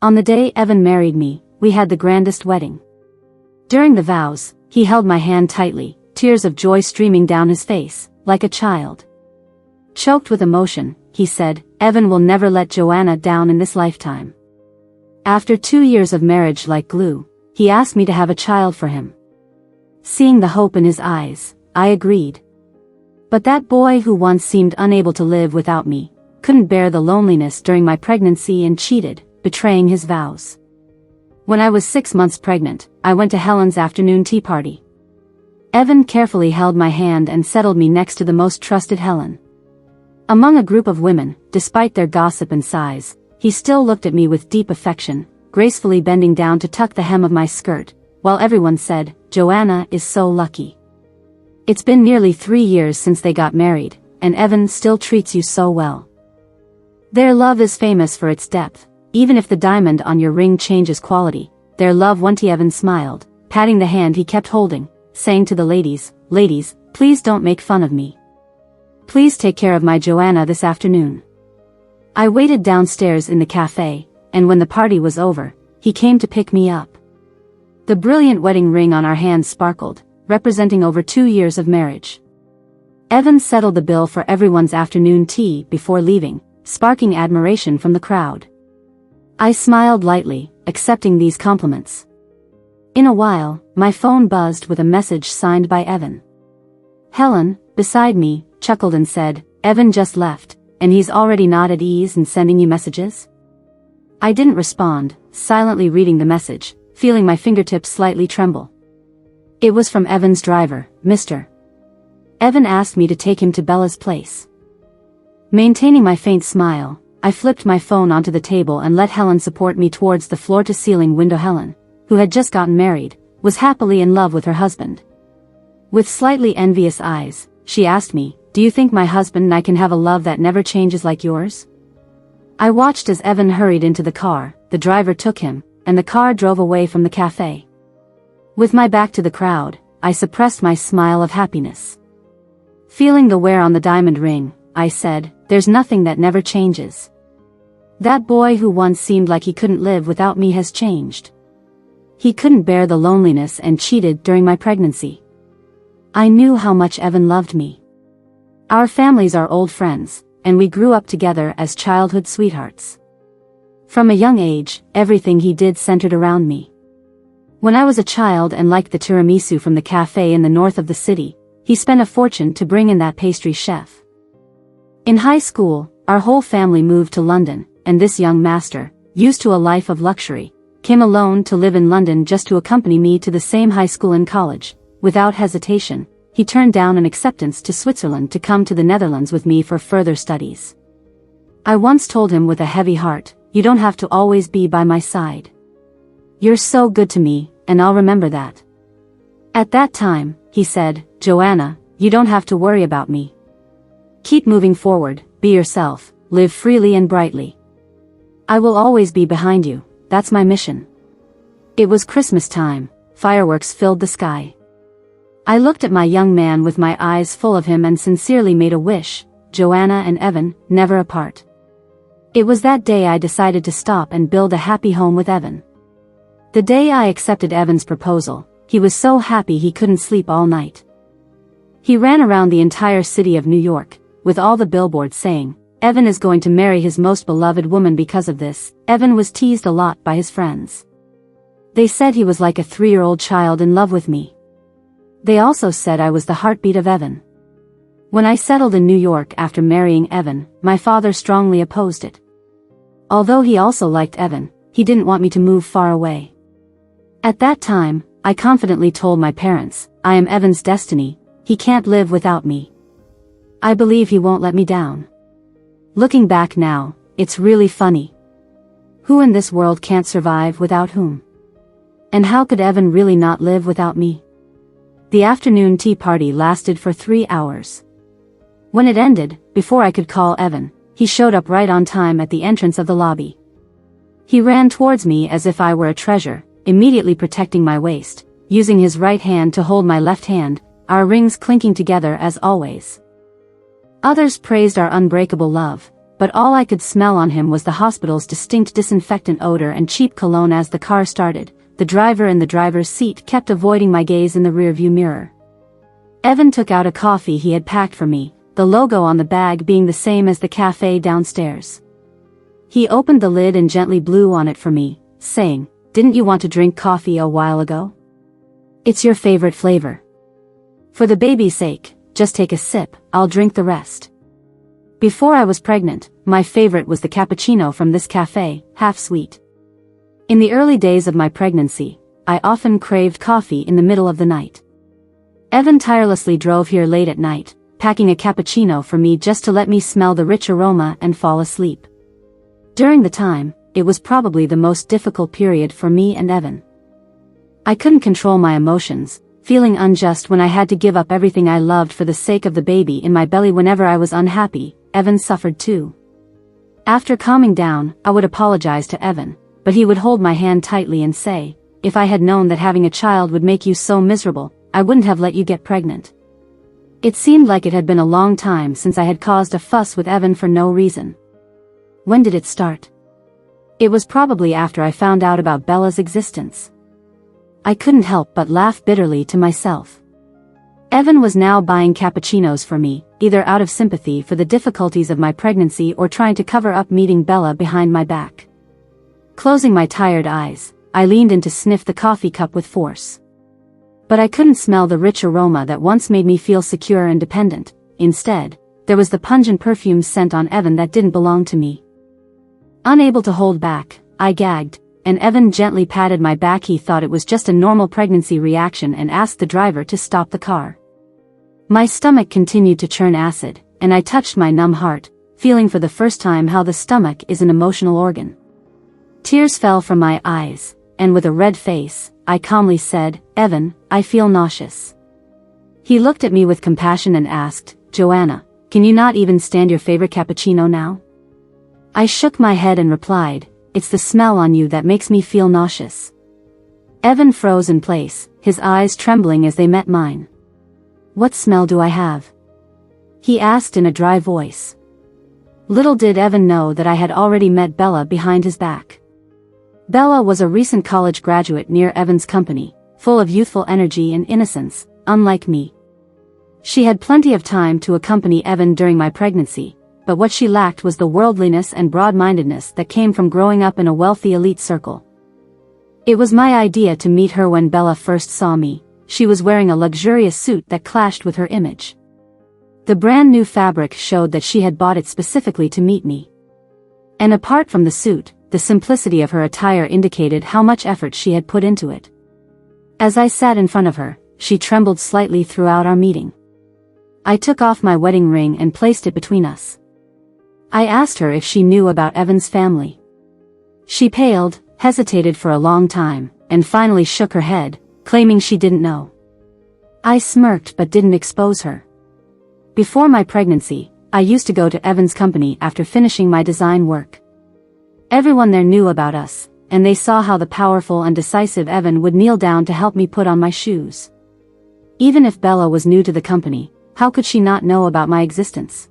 On the day Evan married me, we had the grandest wedding. During the vows, he held my hand tightly, tears of joy streaming down his face, like a child. Choked with emotion, he said, "Evan will never let Joanna down in this lifetime." After 2 years of marriage like glue, he asked me to have a child for him. Seeing the hope in his eyes, I agreed. But that boy who once seemed unable to live without me, couldn't bear the loneliness during my pregnancy and cheated, betraying his vows. When I was 6 months pregnant, I went to Helen's afternoon tea party. Evan carefully held my hand and settled me next to the most trusted Helen. Among a group of women, despite their gossip and sighs, he still looked at me with deep affection, gracefully bending down to tuck the hem of my skirt, while everyone said, "Joanna is so lucky." It's been nearly 3 years since they got married, and Evan still treats you so well. Their love is famous for its depth. Even if the diamond on your ring changes quality, their love won't. Evan smiled, patting the hand he kept holding, saying to the ladies, "Ladies, please don't make fun of me. Please take care of my Joanna this afternoon." I waited downstairs in the cafe, and when the party was over, he came to pick me up. The brilliant wedding ring on our hands sparkled, representing over 2 years of marriage. Evan settled the bill for everyone's afternoon tea before leaving, sparking admiration from the crowd. I smiled lightly, accepting these compliments. In a while, my phone buzzed with a message signed by Evan. Helen, beside me, chuckled and said, "Evan just left, and he's already not at ease and sending you messages?" I didn't respond, silently reading the message, feeling my fingertips slightly tremble. It was from Evan's driver, Mr. Evan asked me to take him to Bella's place. Maintaining my faint smile, I flipped my phone onto the table and let Helen support me towards the floor-to-ceiling window. Helen, who had just gotten married, was happily in love with her husband. With slightly envious eyes, she asked me, "Do you think my husband and I can have a love that never changes like yours?" I watched as Evan hurried into the car, the driver took him, and the car drove away from the cafe. With my back to the crowd, I suppressed my smile of happiness. Feeling the wear on the diamond ring, I said, "There's nothing that never changes. That boy who once seemed like he couldn't live without me has changed. He couldn't bear the loneliness and cheated during my pregnancy." I knew how much Evan loved me. Our families are old friends, and we grew up together as childhood sweethearts. From a young age, everything he did centered around me. When I was a child and liked the tiramisu from the cafe in the north of the city, he spent a fortune to bring in that pastry chef. In high school, our whole family moved to London, and this young master, used to a life of luxury, came alone to live in London just to accompany me to the same high school and college. Without hesitation, he turned down an acceptance to Switzerland to come to the Netherlands with me for further studies. I once told him with a heavy heart, "You don't have to always be by my side. You're so good to me, and I'll remember that." At that time, he said, "Joanna, you don't have to worry about me. Keep moving forward, be yourself, live freely and brightly. I will always be behind you, that's my mission." It was Christmas time, fireworks filled the sky. I looked at my young man with my eyes full of him and sincerely made a wish, Joanna and Evan, never apart. It was that day I decided to stop and build a happy home with Evan. The day I accepted Evan's proposal, he was so happy he couldn't sleep all night. He ran around the entire city of New York, with all the billboards saying, "Evan is going to marry his most beloved woman." Because of this, Evan was teased a lot by his friends. They said he was like a 3-year-old child in love with me. They also said I was the heartbeat of Evan. When I settled in New York after marrying Evan, my father strongly opposed it. Although he also liked Evan, he didn't want me to move far away. At that time, I confidently told my parents, "I am Evan's destiny, he can't live without me. I believe he won't let me down." Looking back now, it's really funny. Who in this world can't survive without whom? And how could Evan really not live without me? The afternoon tea party lasted for 3 hours. When it ended, before I could call Evan, he showed up right on time at the entrance of the lobby. He ran towards me as if I were a treasure, immediately protecting my waist, using his right hand to hold my left hand, our rings clinking together as always. Others praised our unbreakable love, but all I could smell on him was the hospital's distinct disinfectant odor and cheap cologne. As the car started, the driver in the driver's seat kept avoiding my gaze in the rearview mirror. Evan took out a coffee he had packed for me, the logo on the bag being the same as the cafe downstairs. He opened the lid and gently blew on it for me, saying, "Didn't you want to drink coffee a while ago? It's your favorite flavor. For the baby's sake, just take a sip, I'll drink the rest." Before I was pregnant, my favorite was the cappuccino from this cafe, half sweet. In the early days of my pregnancy, I often craved coffee in the middle of the night. Evan tirelessly drove here late at night, packing a cappuccino for me just to let me smell the rich aroma and fall asleep. During the time, it was probably the most difficult period for me and Evan. I couldn't control my emotions, feeling unjust when I had to give up everything I loved for the sake of the baby in my belly. Whenever I was unhappy, Evan suffered too. After calming down, I would apologize to Evan, but he would hold my hand tightly and say, "If I had known that having a child would make you so miserable, I wouldn't have let you get pregnant." It seemed like it had been a long time since I had caused a fuss with Evan for no reason. When did it start? It was probably after I found out about Bella's existence. I couldn't help but laugh bitterly to myself. Evan was now buying cappuccinos for me, either out of sympathy for the difficulties of my pregnancy or trying to cover up meeting Bella behind my back. Closing my tired eyes, I leaned in to sniff the coffee cup with force. But I couldn't smell the rich aroma that once made me feel secure and dependent. Instead, there was the pungent perfume scent on Evan that didn't belong to me. Unable to hold back, I gagged, and Evan gently patted my back. He thought it was just a normal pregnancy reaction and asked the driver to stop the car. My stomach continued to churn acid, and I touched my numb heart, feeling for the first time how the stomach is an emotional organ. Tears fell from my eyes, and with a red face, I calmly said, "Evan, I feel nauseous." He looked at me with compassion and asked, "Joanna, can you not even stand your favorite cappuccino now?" I shook my head and replied, "It's the smell on you that makes me feel nauseous." Evan froze in place, his eyes trembling as they met mine. "What smell do I have?" he asked in a dry voice. Little did Evan know that I had already met Bella behind his back. Bella was a recent college graduate near Evan's company, full of youthful energy and innocence, unlike me. She had plenty of time to accompany Evan during my pregnancy, but what she lacked was the worldliness and broad-mindedness that came from growing up in a wealthy elite circle. It was my idea to meet her. When Bella first saw me, she was wearing a luxurious suit that clashed with her image. The brand new fabric showed that she had bought it specifically to meet me. And apart from the suit, the simplicity of her attire indicated how much effort she had put into it. As I sat in front of her, she trembled slightly throughout our meeting. I took off my wedding ring and placed it between us. I asked her if she knew about Evan's family. She paled, hesitated for a long time, and finally shook her head, claiming she didn't know. I smirked but didn't expose her. Before my pregnancy, I used to go to Evan's company after finishing my design work. Everyone there knew about us, and they saw how the powerful and decisive Evan would kneel down to help me put on my shoes. Even if Bella was new to the company, how could she not know about my existence?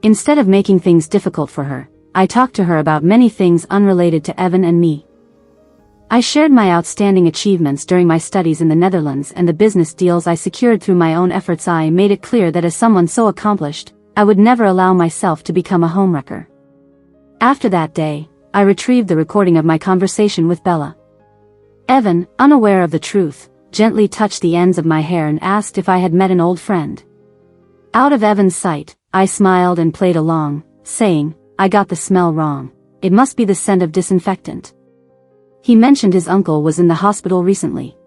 Instead of making things difficult for her, I talked to her about many things unrelated to Evan and me. I shared my outstanding achievements during my studies in the Netherlands and the business deals I secured through my own efforts. I made it clear that as someone so accomplished, I would never allow myself to become a homewrecker. After that day, I retrieved the recording of my conversation with Bella. Evan, unaware of the truth, gently touched the ends of my hair and asked if I had met an old friend. Out of Evan's sight, I smiled and played along, saying, "I got the smell wrong. It must be the scent of disinfectant." He mentioned his uncle was in the hospital recently.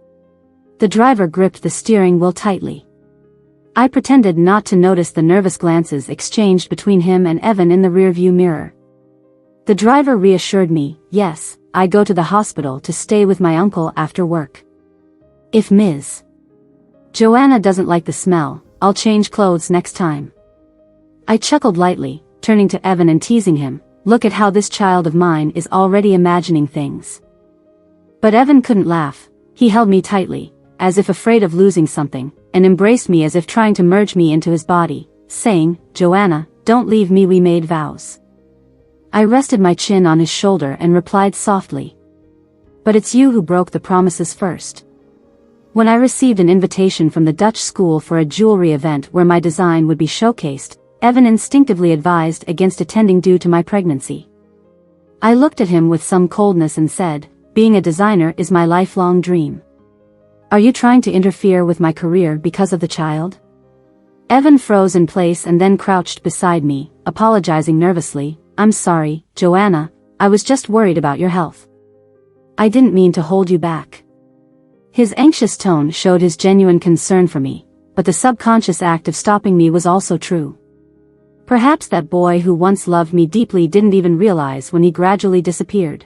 The driver gripped the steering wheel tightly. I pretended not to notice the nervous glances exchanged between him and Evan in the rearview mirror. The driver reassured me, "Yes, I go to the hospital to stay with my uncle after work. If Ms. Joanna doesn't like the smell, I'll change clothes next time." I chuckled lightly, turning to Evan and teasing him, "Look at how this child of mine is already imagining things." But Evan couldn't laugh. He held me tightly, as if afraid of losing something, and embraced me as if trying to merge me into his body, saying, "Joanna, don't leave me, we made vows." I rested my chin on his shoulder and replied softly. But it's you who broke the promises first. When I received an invitation from the Dutch school for a jewelry event where my design would be showcased, Evan instinctively advised against attending due to my pregnancy. I looked at him with some coldness and said, being a designer is my lifelong dream. Are you trying to interfere with my career because of the child? Evan froze in place and then crouched beside me, apologizing nervously. I'm sorry, Joanna, I was just worried about your health. I didn't mean to hold you back. His anxious tone showed his genuine concern for me, but the subconscious act of stopping me was also true. Perhaps that boy who once loved me deeply didn't even realize when he gradually disappeared.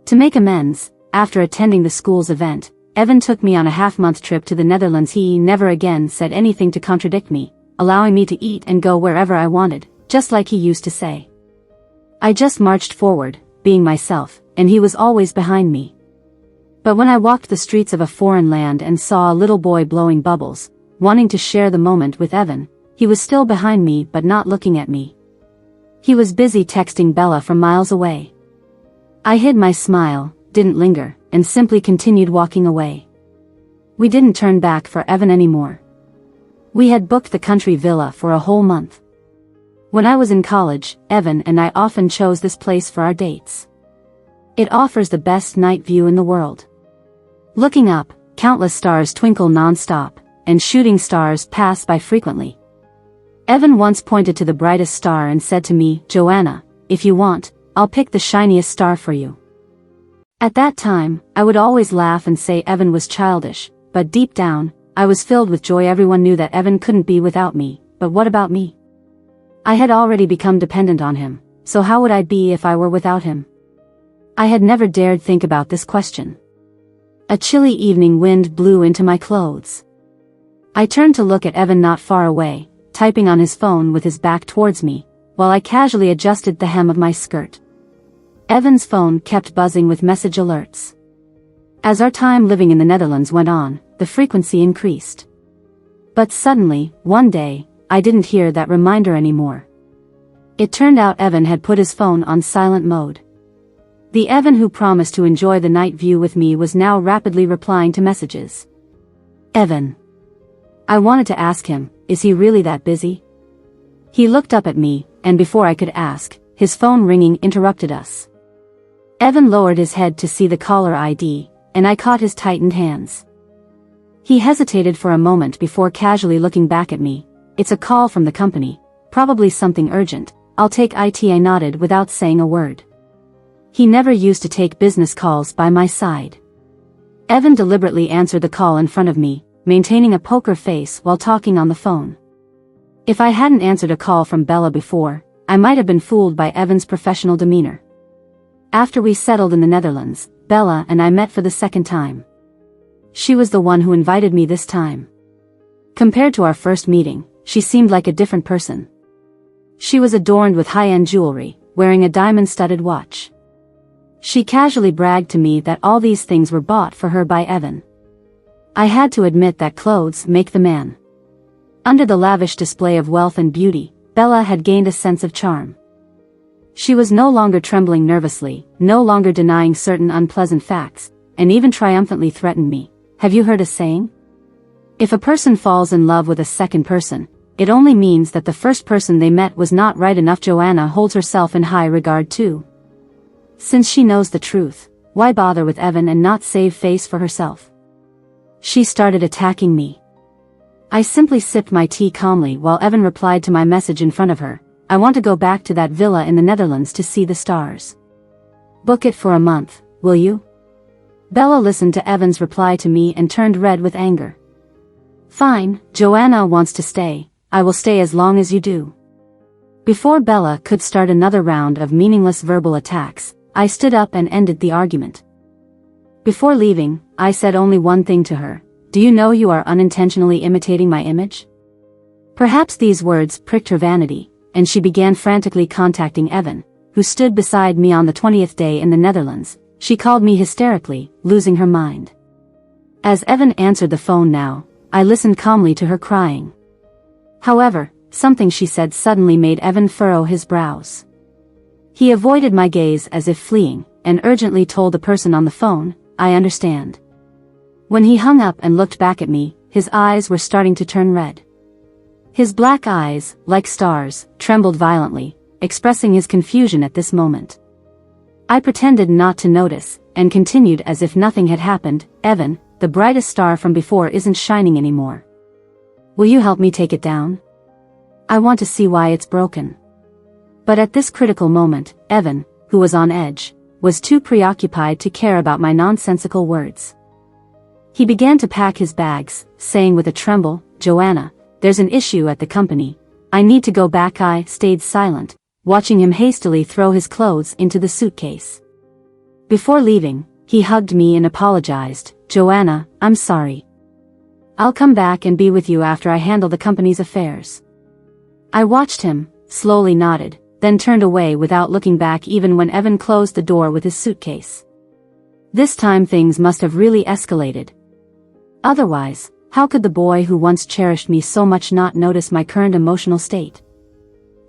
To make amends, after attending the school's event, Evan took me on a half-month trip to the Netherlands. He never again said anything to contradict me, allowing me to eat and go wherever I wanted, just like he used to say. I just marched forward, being myself, and he was always behind me. But when I walked the streets of a foreign land and saw a little boy blowing bubbles, wanting to share the moment with Evan, he was still behind me but not looking at me. He was busy texting Bella from miles away. I hid my smile, didn't linger, and simply continued walking away. We didn't turn back for Evan anymore. We had booked the country villa for a whole month. When I was in college, Evan and I often chose this place for our dates. It offers the best night view in the world. Looking up, countless stars twinkle non-stop, and shooting stars pass by frequently. Evan once pointed to the brightest star and said to me, Joanna, if you want, I'll pick the shiniest star for you. At that time, I would always laugh and say Evan was childish, but deep down, I was filled with joy. Everyone knew that Evan couldn't be without me, but what about me? I had already become dependent on him, so how would I be if I were without him? I had never dared think about this question. A chilly evening wind blew into my clothes. I turned to look at Evan not far away, typing on his phone with his back towards me, while I casually adjusted the hem of my skirt. Evan's phone kept buzzing with message alerts. As our time living in the Netherlands went on, the frequency increased. But suddenly, one day, I didn't hear that reminder anymore. It turned out Evan had put his phone on silent mode. The Evan who promised to enjoy the night view with me was now rapidly replying to messages. Evan. I wanted to ask him, is he really that busy? He looked up at me, and before I could ask, his phone ringing interrupted us. Evan lowered his head to see the caller ID, and I caught his tightened hands. He hesitated for a moment before casually looking back at me. It's a call from the company, probably something urgent. I'll take it. I nodded without saying a word. He never used to take business calls by my side. Evan deliberately answered the call in front of me, maintaining a poker face while talking on the phone. If I hadn't answered a call from Bella before, I might have been fooled by Evan's professional demeanor. After we settled in the Netherlands, Bella and I met for the second time. She was the one who invited me this time. Compared to our first meeting, she seemed like a different person. She was adorned with high-end jewelry, wearing a diamond-studded watch. She casually bragged to me that all these things were bought for her by Evan. I had to admit that clothes make the man. Under the lavish display of wealth and beauty, Bella had gained a sense of charm. She was no longer trembling nervously, no longer denying certain unpleasant facts, and even triumphantly threatened me. Have you heard a saying? If a person falls in love with a second person, it only means that the first person they met was not right enough. Joanna holds herself in high regard too. Since she knows the truth, why bother with Evan and not save face for herself? She started attacking me. I simply sipped my tea calmly while Evan replied to my message in front of her. I want to go back to that villa in the Netherlands to see the stars. Book it for a month, will you? Bella listened to Evan's reply to me and turned red with anger. Fine, Joanna wants to stay, I will stay as long as you do. Before Bella could start another round of meaningless verbal attacks, I stood up and ended the argument. Before leaving, I said only one thing to her. Do you know you are unintentionally imitating my image? Perhaps these words pricked her vanity, and she began frantically contacting Evan, who stood beside me on the 20th day in the Netherlands. She called me hysterically, losing her mind. As Evan answered the phone now, I listened calmly to her crying. However, something she said suddenly made Evan furrow his brows. He avoided my gaze as if fleeing, and urgently told the person on the phone, "I understand." When he hung up and looked back at me, his eyes were starting to turn red. His black eyes, like stars, trembled violently, expressing his confusion at this moment. I pretended not to notice, and continued as if nothing had happened. "Evan, the brightest star from before isn't shining anymore. Will you help me take it down? I want to see why it's broken." But at this critical moment, Evan, who was on edge, was too preoccupied to care about my nonsensical words. He began to pack his bags, saying with a tremble, "Joanna, there's an issue at the company. I need to go back." I stayed silent, watching him hastily throw his clothes into the suitcase. Before leaving, he hugged me and apologized. "Joanna, I'm sorry. I'll come back and be with you after I handle the company's affairs." I watched him, slowly nodded, then turned away without looking back even when Evan closed the door with his suitcase. This time things must have really escalated. Otherwise, how could the boy who once cherished me so much not notice my current emotional state?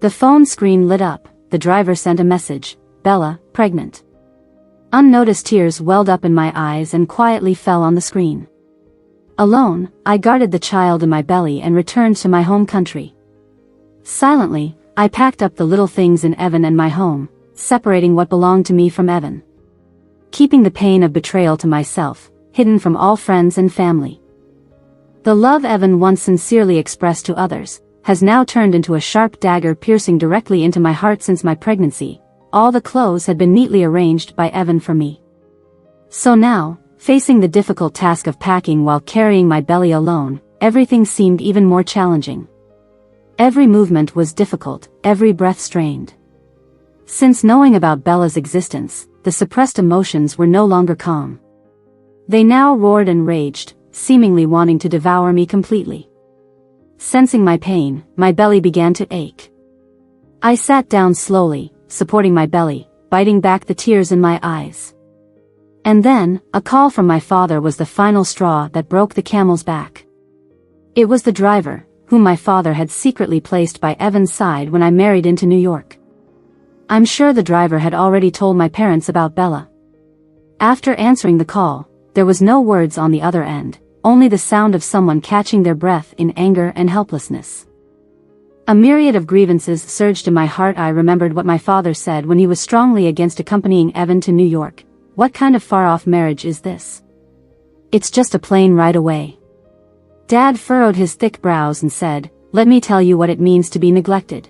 The phone screen lit up. The driver sent a message, "Bella, pregnant." Unnoticed tears welled up in my eyes and quietly fell on the screen. Alone, I guarded the child in my belly and returned to my home country. Silently, I packed up the little things in Evan and my home, separating what belonged to me from Evan. Keeping the pain of betrayal to myself, hidden from all friends and family. The love Evan once sincerely expressed to others, has now turned into a sharp dagger piercing directly into my heart. Since my pregnancy, all the clothes had been neatly arranged by Evan for me. So now, facing the difficult task of packing while carrying my belly alone, everything seemed even more challenging. Every movement was difficult, every breath strained. Since knowing about Bella's existence, the suppressed emotions were no longer calm. They now roared and raged, seemingly wanting to devour me completely. Sensing my pain, my belly began to ache. I sat down slowly, supporting my belly, biting back the tears in my eyes. And then, a call from my father was the final straw that broke the camel's back. It was the driver, whom my father had secretly placed by Evan's side when I married into New York. I'm sure the driver had already told my parents about Bella. After answering the call, there was no words on the other end, only the sound of someone catching their breath in anger and helplessness. A myriad of grievances surged in my heart. I remembered what my father said when he was strongly against accompanying Evan to New York. What kind of far-off marriage is this? It's just a plane ride away. Dad furrowed his thick brows and said, "Let me tell you what it means to be neglected.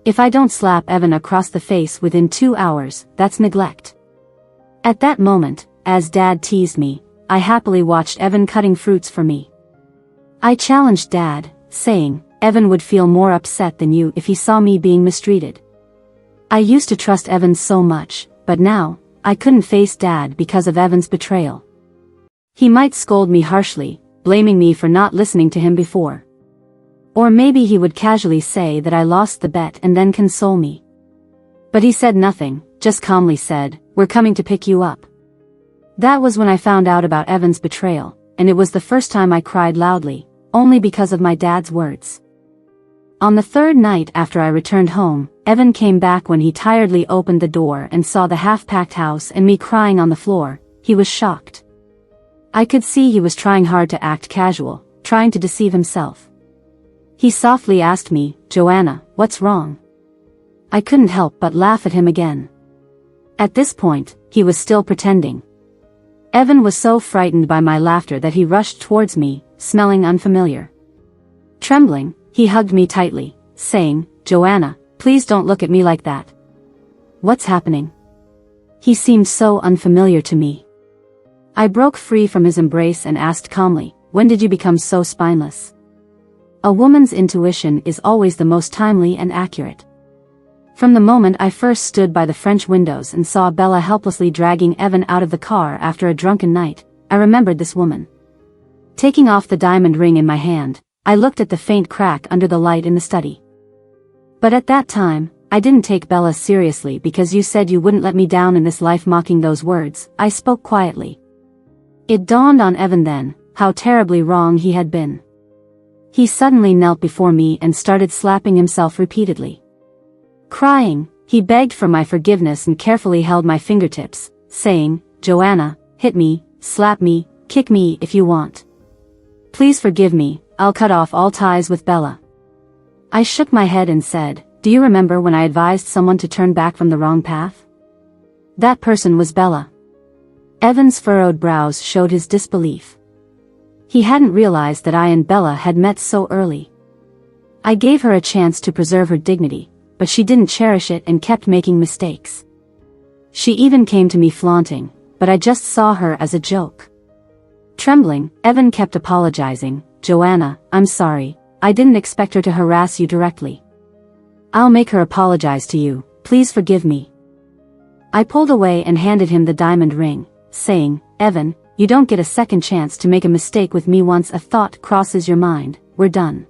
If I don't slap Evan across the face within 2 hours, that's neglect." At that moment, as Dad teased me, I happily watched Evan cutting fruits for me. I challenged Dad, saying, "Evan would feel more upset than you if he saw me being mistreated." I used to trust Evan so much, but now, I couldn't face Dad because of Evan's betrayal. He might scold me harshly, blaming me for not listening to him before. Or maybe he would casually say that I lost the bet and then console me. But he said nothing, just calmly said, "We're coming to pick you up." That was when I found out about Evan's betrayal, and it was the first time I cried loudly, only because of my dad's words. On the third night after I returned home, Evan came back. When he tiredly opened the door and saw the half-packed house and me crying on the floor, he was shocked. I could see he was trying hard to act casual, trying to deceive himself. He softly asked me, "Joanna, what's wrong?" I couldn't help but laugh at him again. At this point, he was still pretending. Evan was so frightened by my laughter that he rushed towards me, smelling unfamiliar. Trembling, he hugged me tightly, saying, "Joanna, please don't look at me like that. What's happening?" He seemed so unfamiliar to me. I broke free from his embrace and asked calmly, "When did you become so spineless?" A woman's intuition is always the most timely and accurate. From the moment I first stood by the French windows and saw Bella helplessly dragging Evan out of the car after a drunken night, I remembered this woman. Taking off the diamond ring in my hand, I looked at the faint crack under the light in the study. But at that time, I didn't take Bella seriously because you said you wouldn't let me down in this life. Mocking those words, I spoke quietly. It dawned on Evan then, how terribly wrong he had been. He suddenly knelt before me and started slapping himself repeatedly. Crying, He begged for my forgiveness and carefully held my fingertips, saying, "Joanna, hit me, slap me, kick me if you want. Please forgive me, I'll cut off all ties with Bella." I shook my head and said, "Do you remember when I advised someone to turn back from the wrong path? That person was Bella." Evan's furrowed brows showed his disbelief. He hadn't realized that I and Bella had met so early. I gave her a chance to preserve her dignity, but she didn't cherish it and kept making mistakes. She even came to me flaunting, but I just saw her as a joke. Trembling, Evan kept apologizing, "Joanna, I'm sorry, I didn't expect her to harass you directly. I'll make her apologize to you, please forgive me." I pulled away and handed him the diamond ring, saying, "Evan, you don't get a second chance to make a mistake with me once a thought crosses your mind, we're done."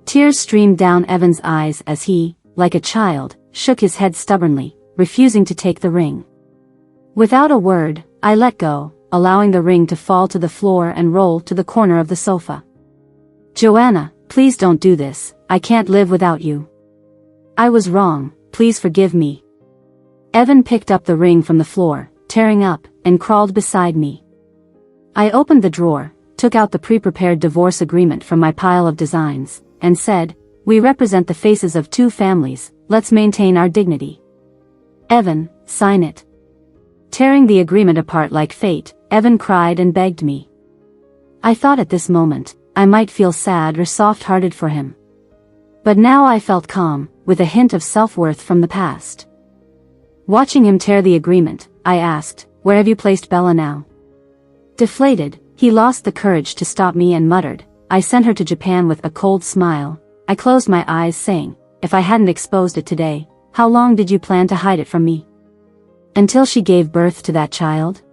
Tears streamed down Evan's eyes as he, like a child, shook his head stubbornly, refusing to take the ring. Without a word, I let go, allowing the ring to fall to the floor and roll to the corner of the sofa. "Joanna, please don't do this, I can't live without you. I was wrong, please forgive me." Evan picked up the ring from the floor, tearing up, and crawled beside me. I opened the drawer, took out the pre-prepared divorce agreement from my pile of designs, and said, "We represent the faces of two families, let's maintain our dignity. Evan, sign it." Tearing the agreement apart like fate, Evan cried and begged me. I thought at this moment, I might feel sad or soft-hearted for him. But now I felt calm, with a hint of self-worth from the past. Watching him tear the agreement, I asked, "Where have you placed Bella now?" Deflated, he lost the courage to stop me and muttered, "I sent her to Japan with a cold smile." I closed my eyes saying, "If I hadn't exposed it today, how long did you plan to hide it from me? Until she gave birth to that child?"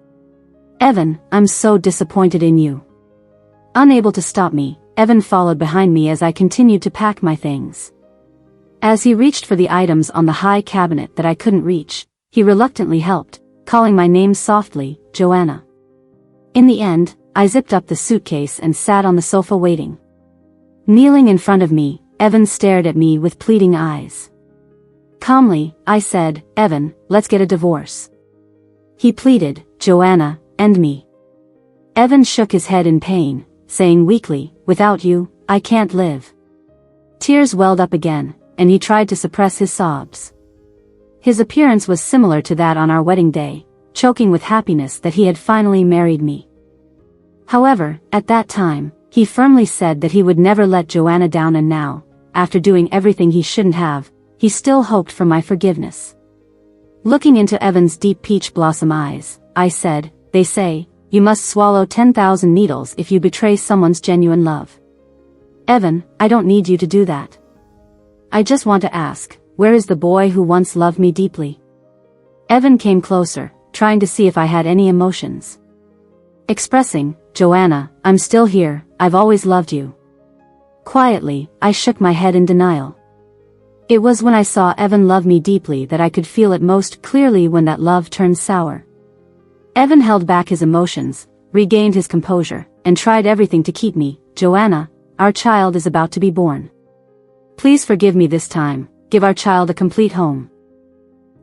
"Evan, I'm so disappointed in you." Unable to stop me, Evan followed behind me as I continued to pack my things. As he reached for the items on the high cabinet that I couldn't reach, he reluctantly helped, calling my name softly, "Joanna." In the end, I zipped up the suitcase and sat on the sofa waiting. Kneeling in front of me, Evan stared at me with pleading eyes. Calmly, I said, "Evan, let's get a divorce." He pleaded, "Joanna, and me." Evan shook his head in pain, saying weakly, "Without you, I can't live." Tears welled up again, and he tried to suppress his sobs. His appearance was similar to that on our wedding day, choking with happiness that he had finally married me. However, at that time, he firmly said that he would never let Joanna down, and now, after doing everything he shouldn't have, he still hoped for my forgiveness. Looking into Evan's deep peach blossom eyes, I said, "They say, you must swallow 10,000 needles if you betray someone's genuine love. Evan, I don't need you to do that. I just want to ask, where is the boy who once loved me deeply?" Evan came closer, trying to see if I had any emotions. Expressing, "Joanna, I'm still here, I've always loved you." Quietly, I shook my head in denial. It was when I saw Evan love me deeply that I could feel it most clearly when that love turned sour. Evan held back his emotions, regained his composure, and tried everything to keep me. "Joanna, our child is about to be born. Please forgive me this time, give our child a complete home.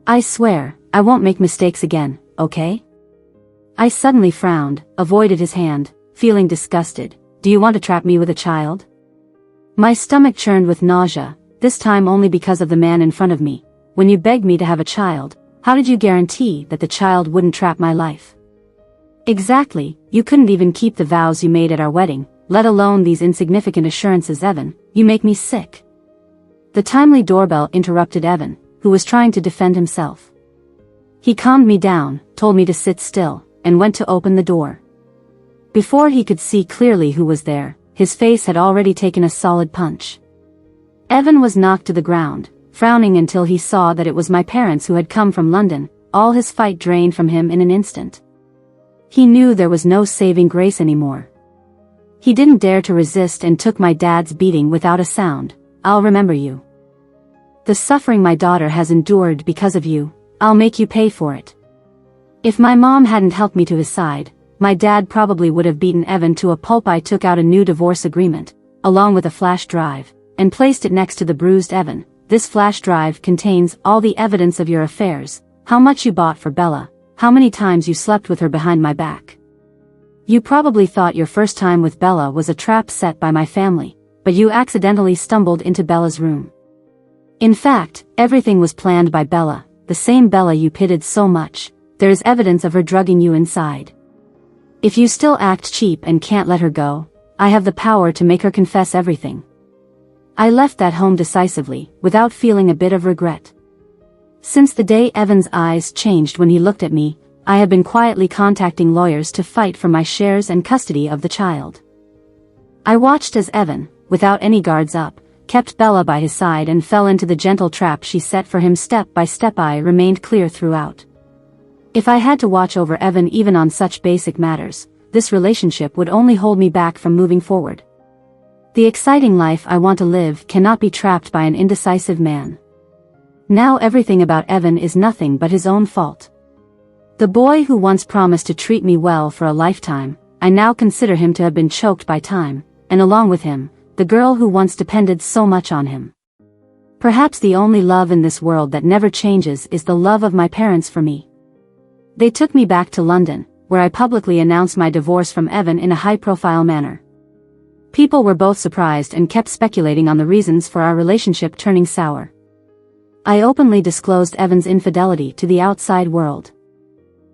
I swear, I won't make mistakes again, okay?" I suddenly frowned, avoided his hand, feeling disgusted. "Do you want to trap me with a child?" My stomach churned with nausea, this time only because of the man in front of me. "When you begged me to have a child, how did you guarantee that the child wouldn't trap my life?" "Exactly, you couldn't even keep the vows you made at our wedding, let alone these insignificant assurances." "Evan, you make me sick." The timely doorbell interrupted Evan, who was trying to defend himself. He calmed me down, told me to sit still, and went to open the door. Before he could see clearly who was there, his face had already taken a solid punch. Evan was knocked to the ground, frowning until he saw that it was my parents who had come from London. All his fight drained from him in an instant. He knew there was no saving grace anymore. He didn't dare to resist and took my dad's beating without a sound. "I'll remember you. The suffering my daughter has endured because of you, I'll make you pay for it." If my mom hadn't helped me to his side, my dad probably would have beaten Evan to a pulp. I took out a new divorce agreement, along with a flash drive, and placed it next to the bruised Evan. this flash drive contains all the evidence of your affairs, how much you bought for Bella, how many times you slept with her behind my back. You probably thought your first time with Bella was a trap set by my family, but you accidentally stumbled into Bella's room. In fact, everything was planned by Bella, the same Bella you pitied so much. There is evidence of her drugging you inside. If you still act cheap and can't let her go, I have the power to make her confess everything. I left that home decisively, without feeling a bit of regret. Since the day Evan's eyes changed when he looked at me, I have been quietly contacting lawyers to fight for my shares and custody of the child. I watched as Evan, without any guards up, kept Bella by his side and fell into the gentle trap she set for him step by step. I remained clear throughout. If I had to watch over Evan even on such basic matters, this relationship would only hold me back from moving forward. The exciting life I want to live cannot be trapped by an indecisive man. Now everything about Evan is nothing but his own fault. The boy who once promised to treat me well for a lifetime, I now consider him to have been choked by time, and along with him, the girl who once depended so much on him. Perhaps the only love in this world that never changes is the love of my parents for me. They took me back to London, where I publicly announced my divorce from Evan in a high-profile manner. People were both surprised and kept speculating on the reasons for our relationship turning sour. I openly disclosed Evan's infidelity to the outside world.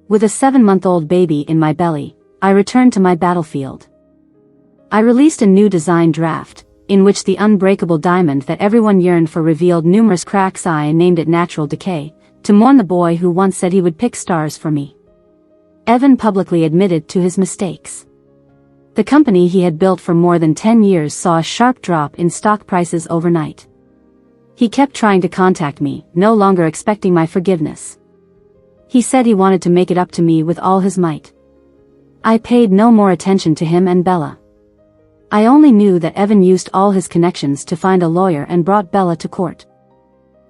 With a 7-month-old baby in my belly, I returned to my battlefield. I released a new design draft, in which the unbreakable diamond that everyone yearned for revealed numerous cracks. I named it Natural Decay, to mourn the boy who once said he would pick stars for me. Evan publicly admitted to his mistakes. The company he had built for more than 10 years saw a sharp drop in stock prices overnight. He kept trying to contact me, no longer expecting my forgiveness. He said he wanted to make it up to me with all his might. I paid no more attention to him and Bella. I only knew that Evan used all his connections to find a lawyer and brought Bella to court.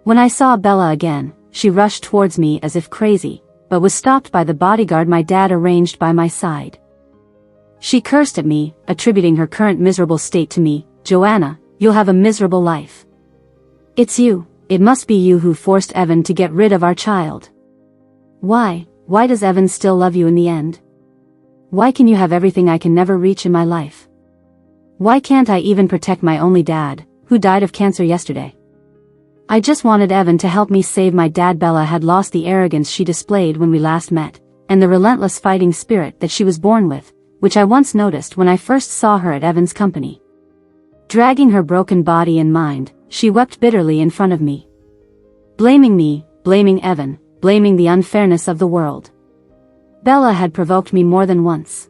When I saw Bella again, she rushed towards me as if crazy, but was stopped by the bodyguard my dad arranged by my side. She cursed at me, attributing her current miserable state to me. "Joanna, you'll have a miserable life. It's you, it must be you who forced Evan to get rid of our child. Why does Evan still love you in the end? Why can you have everything I can never reach in my life? Why can't I even protect my only dad, who died of cancer yesterday? I just wanted Evan to help me save my dad." Bella had lost the arrogance she displayed when we last met, and the relentless fighting spirit that she was born with, which I once noticed when I first saw her at Evan's company. Dragging her broken body and mind, she wept bitterly in front of me. Blaming me, blaming Evan, blaming the unfairness of the world. Bella had provoked me more than once.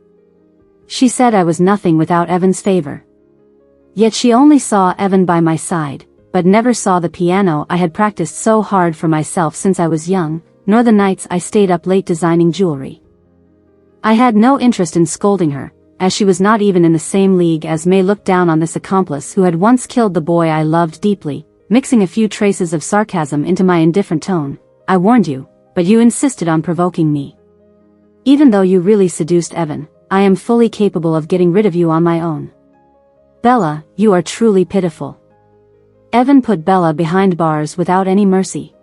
She said I was nothing without Evan's favor. Yet she only saw Evan by my side, but never saw the piano I had practiced so hard for myself since I was young, nor the nights I stayed up late designing jewelry. I had no interest in scolding her, as she was not even in the same league as May. Looked down on this accomplice who had once killed the boy I loved deeply, mixing a few traces of sarcasm into my indifferent tone. "I warned you, but you insisted on provoking me. Even though you really seduced Evan, I am fully capable of getting rid of you on my own. Bella, you are truly pitiful." Evan put Bella behind bars without any mercy.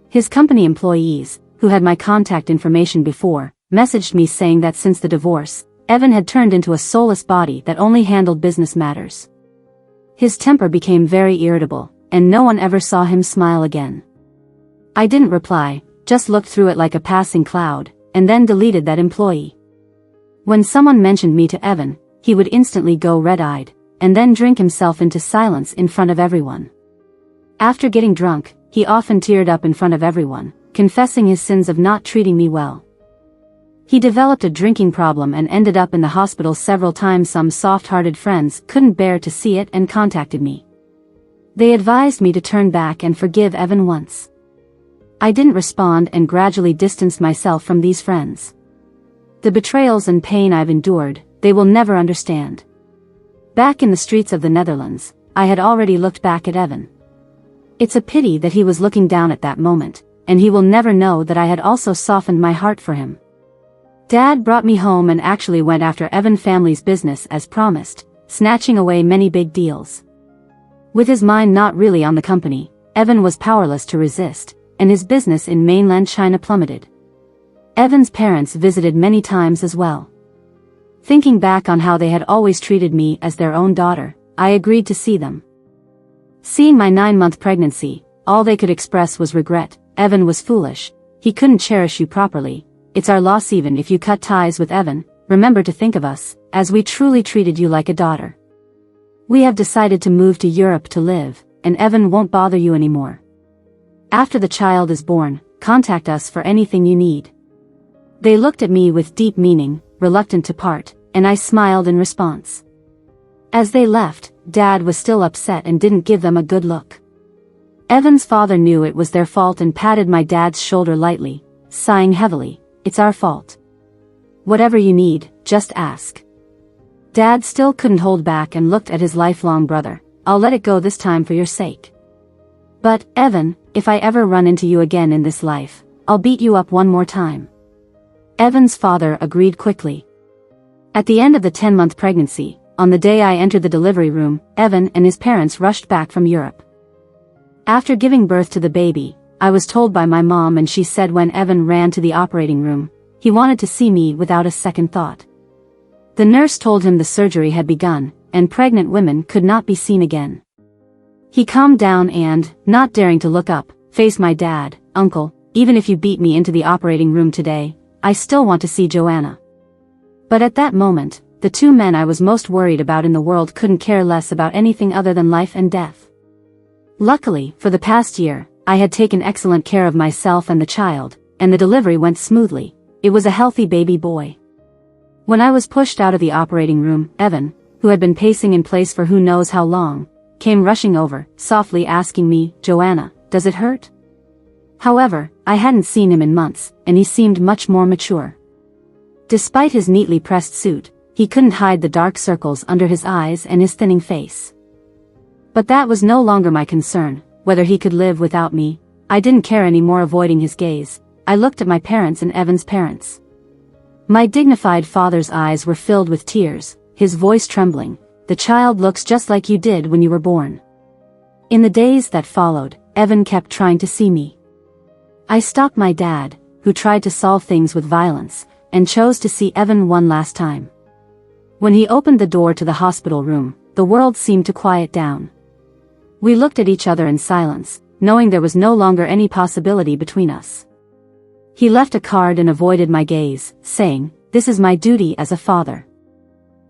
His company employees, who had my contact information before, messaged me saying that since the divorce, Evan had turned into a soulless body that only handled business matters. His temper became very irritable, and no one ever saw him smile again. I didn't reply, just looked through it like a passing cloud, and then deleted that employee. When someone mentioned me to Evan, he would instantly go red-eyed, and then drink himself into silence in front of everyone. After getting drunk, he often teared up in front of everyone, confessing his sins of not treating me well. He developed a drinking problem and ended up in the hospital several times. Some soft-hearted friends couldn't bear to see it and contacted me. They advised me to turn back and forgive Evan once. I didn't respond and gradually distanced myself from these friends. The betrayals and pain I've endured, they will never understand. Back in the streets of the Netherlands, I had already looked back at Evan. It's a pity that he was looking down at that moment, and he will never know that I had also softened my heart for him. Dad brought me home and actually went after Evan family's business as promised, snatching away many big deals. With his mind not really on the company, Evan was powerless to resist, and his business in mainland China plummeted. Evan's parents visited many times as well. Thinking back on how they had always treated me as their own daughter, I agreed to see them. Seeing my 9-month pregnancy, all they could express was regret. Evan was foolish. He couldn't cherish you properly. It's our loss. Even if you cut ties with Evan, remember to think of us, as we truly treated you like a daughter. We have decided to move to Europe to live, and Evan won't bother you anymore. After the child is born, contact us for anything you need. They looked at me with deep meaning, reluctant to part, and I smiled in response. As they left, Dad was still upset and didn't give them a good look. Evan's father knew it was their fault and patted my dad's shoulder lightly, sighing heavily, "It's our fault. Whatever you need, just ask." Dad still couldn't hold back and looked at his lifelong brother. "I'll let it go this time for your sake. But, Evan, if I ever run into you again in this life, I'll beat you up one more time." Evan's father agreed quickly. At the end of the 10-month pregnancy, on the day I entered the delivery room, Evan and his parents rushed back from Europe. After giving birth to the baby, I was told by my mom, and she said when Evan ran to the operating room, he wanted to see me without a second thought. The nurse told him the surgery had begun, and pregnant women could not be seen again. He calmed down and, not daring to look up, faced my dad. "Uncle, even if you beat me into the operating room today, I still want to see Joanna." But at that moment, the two men I was most worried about in the world couldn't care less about anything other than life and death. Luckily, for the past year, I had taken excellent care of myself and the child, and the delivery went smoothly. It was a healthy baby boy. When I was pushed out of the operating room, Evan, who had been pacing in place for who knows how long, came rushing over, softly asking me, "Joanna, does it hurt?" However, I hadn't seen him in months, and he seemed much more mature. Despite his neatly pressed suit, he couldn't hide the dark circles under his eyes and his thinning face. But that was no longer my concern, whether he could live without me. I didn't care anymore. Avoiding his gaze, I looked at my parents and Evan's parents. My dignified father's eyes were filled with tears, his voice trembling. "The child looks just like you did when you were born." In the days that followed, Evan kept trying to see me. I stopped my dad, who tried to solve things with violence, and chose to see Evan one last time. When he opened the door to the hospital room, the world seemed to quiet down. We looked at each other in silence, knowing there was no longer any possibility between us. He left a card and avoided my gaze, saying, "This is my duty as a father.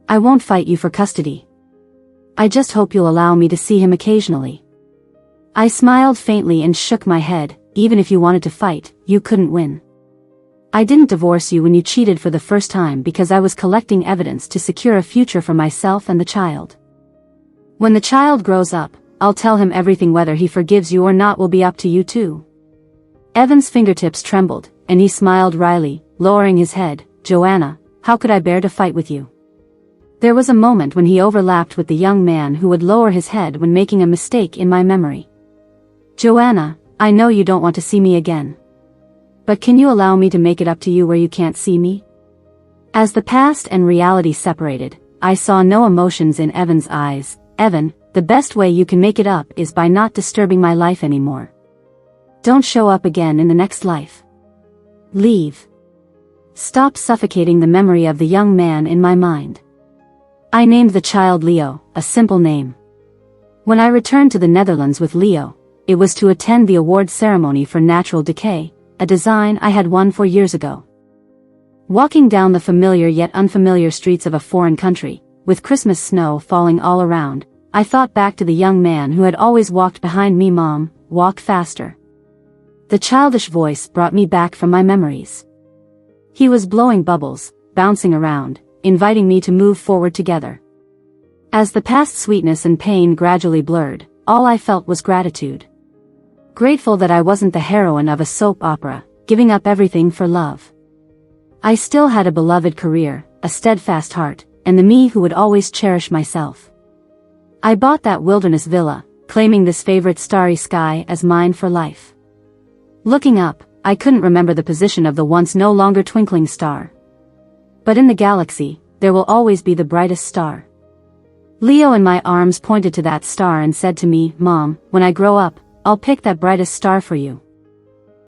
I won't fight you for custody. I just hope you'll allow me to see him occasionally." I smiled faintly and shook my head. "Even if you wanted to fight, you couldn't win. I didn't divorce you when you cheated for the first time because I was collecting evidence to secure a future for myself and the child. When the child grows up, I'll tell him everything. Whether he forgives you or not will be up to you too." Evan's fingertips trembled, and he smiled wryly, lowering his head. "Joanna, how could I bear to fight with you?" There was a moment when he overlapped with the young man who would lower his head when making a mistake in my memory. "Joanna, I know you don't want to see me again. But can you allow me to make it up to you where you can't see me?" As the past and reality separated, I saw no emotions in Evan's eyes. "Evan, the best way you can make it up is by not disturbing my life anymore. Don't show up again in the next life. Leave. Stop suffocating the memory of the young man in my mind." I named the child Leo, a simple name. When I returned to the Netherlands with Leo, it was to attend the award ceremony for Natural Decay, a design I had won 4 years ago. Walking down the familiar yet unfamiliar streets of a foreign country, with Christmas snow falling all around, I thought back to the young man who had always walked behind me. "Mom, walk faster." The childish voice brought me back from my memories. He was blowing bubbles, bouncing around, inviting me to move forward together. As the past sweetness and pain gradually blurred, all I felt was gratitude. Grateful that I wasn't the heroine of a soap opera, giving up everything for love. I still had a beloved career, a steadfast heart, and the me who would always cherish myself. I bought that wilderness villa, claiming this favorite starry sky as mine for life. Looking up, I couldn't remember the position of the once no longer twinkling star. But in the galaxy, there will always be the brightest star. Leo in my arms pointed to that star and said to me, "Mom, when I grow up, I'll pick that brightest star for you.